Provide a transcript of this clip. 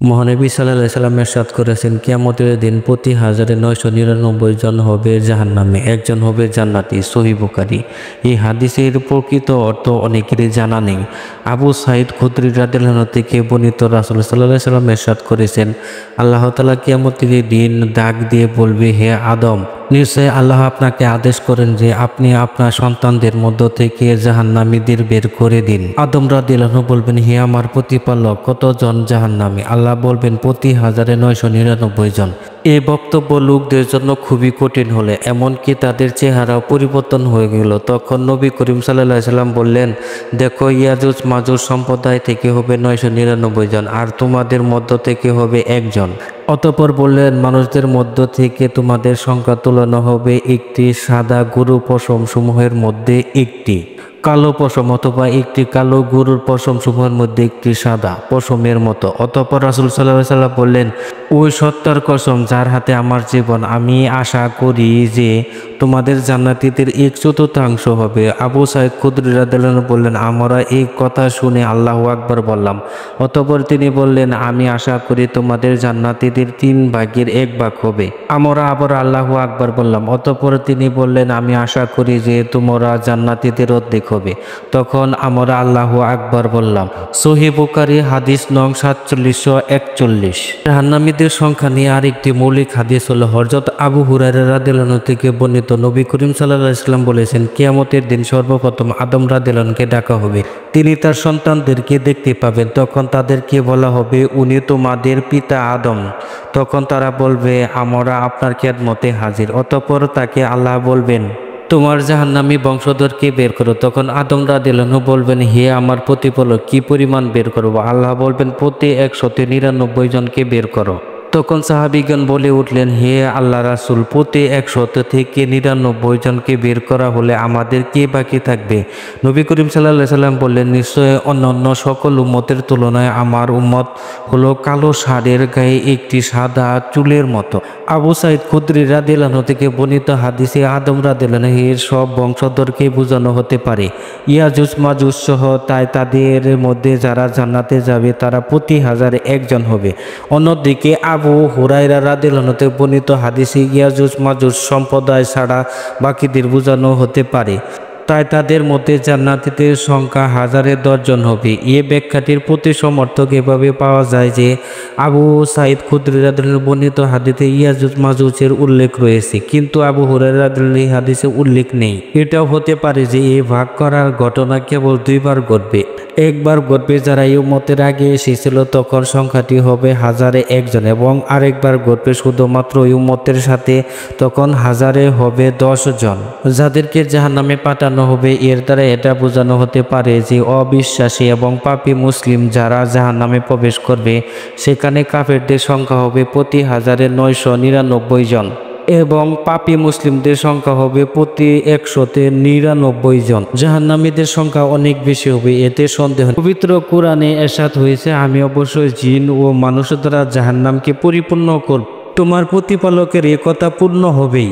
মহানবী সাল্লাল্লাহু আলাইহি সাল্লাম ইরশাদ করেছেন, কিয়ামতের দিন প্রতি 1999 জন হবে জাহান্নামে, একজন হবে জান্নাতি। সহিহ বুখারী। এই হাদিসের প্রকৃত অর্থ অনেকেরই জানা নেই। আবু সাঈদ খুদরী রাদিয়াল্লাহু আনহু থেকে বর্ণিত, রাসূল সাল্লাল্লাহু আলাইহি সাল্লাম ইরশাদ করেছেন, আল্লাহ তাআলা কিয়ামতের দিন ডাক দিয়ে বলবে, হে আদম, নিশ্চয় আল্লাহ আপনাকে আদেশ করেন যে আপনি আপনার সন্তানদের মধ্য থেকে জাহান্নামীদের বের করে দিন। আদম রাদিয়াল্লাহু আনহু বলবেন, হে আমার প্রতিপালক, কতজন জাহান্নামী? আল্লাহ বলবেন, প্রতি 1999 জন। এই বক্তব্য লোকদের জন্য খুবই কঠিন হলে এমনকি তাদের চেহারাও পরিবর্তন হয়ে গেল। তখন নবী করিম সাল্লাল্লাহু আলাইহি সাল্লাম বললেন, দেখো, ইয়াজুজ মাজুজ সম্প্রদায় থেকে হবে 999 জন, আর তোমাদের মধ্য থেকে হবে একজন। অতঃপর বললেন, মানুষদের মধ্য থেকে তোমাদের সংখ্যা তুলনা হবে একটি সাদা গরু পশম সমূহের মধ্যে একটি কালো পশম, অথবা একটি কালো গরুর পশম সমূহের মধ্যে একটি সাদা পশমের মতো। অতঃপর রাসূল সাল্লাল্লাহু আলাইহি সাল্লাম বললেন, ওই সত্তার কসম যার হাতে আমার জীবন, আমি আশা করি যে তোমাদের জান্নাতীদের 1/4 হবে। আবু সাঈদ খুদরী রাদিয়াল্লাহু আনহু বললেন, আমরা এই কথা শুনে আল্লাহু আকবার বললাম। অতঃপর তিনি বললেন, আমি আশা করি তোমাদের জান্নাতীদের 3/1 হবে। আমরা আবার আল্লাহু আকবার বললাম। অতঃপর তিনি বললেন, আমি আশা করি যে তোমরা জান্নাতীদের অর্ধেক হবে। তখন আমরা আল্লাহু আকবার বললাম। সহিহ বুখারী, হাদিস নং 4741। জাহান্নামীদের সংখ্যা নিয়ে আরেকটি মৌলিক হাদিস হলো হযরত আবু হুরায়রা রাদিয়াল্লাহু আনহু থেকে বর্ণিত, নবী করিম সাল্লাল্লাহু আলাইহি ওয়াসাল্লাম বলেছেন, কিয়ামতের দিন সর্বপ্রথম আদম রাদিয়াল্লাহু আনহুকে ডাকা হবে। তিনি তার সন্তানদেরকে দেখতে পাবেন। তখন তাদেরকে বলা হবে, উনি তোমাদের পিতা আদম। তখন তারা বলবে, আমরা আপনার খেদমতে হাজির। অতঃপর তাকে আল্লাহ বলবেন, তোমার জাহান্নামী বংশধরকে বের করো। তখন আদম রাদিয়াল্লাহু আনহু বলবেন, হে আমার প্রতিপালক, কি পরিমাণ বের করব? আল্লাহ বলবেন, প্রতি 199 জনকে বের করো। তখন সাহাবীগণ বলে উঠলেন, হে আল্লাহ রাসূল, প্রতি 100 থেকে 99 জনকে বের করা হলে আমাদের কে বাকি থাকবে? নবী করিম সাল্লাল্লাহু আলাইহি সাল্লাম বললেন, নিশ্চয় অন্যান্য সকল উম্মতের তুলনায় আমার উম্মত হলো কালো ষাঁড়ের গায়ে একটি সাদা চুলের মতো। আবু সাঈদ খুদরী রাদিয়াল্লাহু আনহু থেকে বর্ণিত হাদিসে আদম রাদিয়াল্লাহু আনহু এর সব বংশধরকে বোঝানো হতে পারে, ইয়াজুজ মাজুজ সহ। তাই তাদের মধ্যে যারা জান্নাতে যাবে তারা প্রতি 1001 জন হবে। অন্যদিকে আবু হুরায়রা রাদিয়াল্লাহু আনহু থেকে বর্ণিত হাদিসে ইয়াজুজ মাজুজ সম্প্রদায় ছাড়া বাকিদের বোঝানো হতে পারে, তাই তাদের মধ্যে জান্নাতীদের সংখ্যা 1010 জন হবে। এ ব্যাখ্যাটির প্রতি সমর্থক এভাবে পাওয়া যায় যে আবু সাঈদ খুদরী রাদিয়াল্লাহু আনহু বর্ণিত হাদিসে ইয়াজুজ মাজুজের উল্লেখ রয়েছে, কিন্তু আবু হুরায়রা রাদিয়াল্লাহু আনহু হাদিসে উল্লেখ নেই। এটাও হতে পারে যে এই ভাগ করার ঘটনা কেবল 2 বার ঘটবে। একবার ঘটবে যারা এই উম্মতের আগে এসেছিল, তখন সংখ্যাটি হবে 1001 জন, এবং আরেকবার ঘটবে শুধুমাত্র এই উম্মতের সাথে, তখন 1000-এ হবে 10 জন, যাদেরকে জাহান্নামে পাঠানো হবে। এর দ্বারা এটা বোঝানো হতে পারে যে অবিশ্বাসী এবং পাপী মুসলিম যারা জাহান্নামে প্রবেশ করবে, সেখানে কাফেরদের সংখ্যা হবে প্রতি 1999 জন, এবং পাপী মুসলিমদের সংখ্যা হবে প্রতি 199 জন। জাহান্নামীদের সংখ্যা অনেক বেশি হবে, এতে সন্দেহ নেই। পবিত্র কোরআনে ইরশাদ হয়েছে, আমি অবশ্যই জিন ও মানুষ দ্বারা জাহান্নামকে পরিপূর্ণ করব। তোমার প্রতিপালকের এ কথা পূর্ণ হবেই।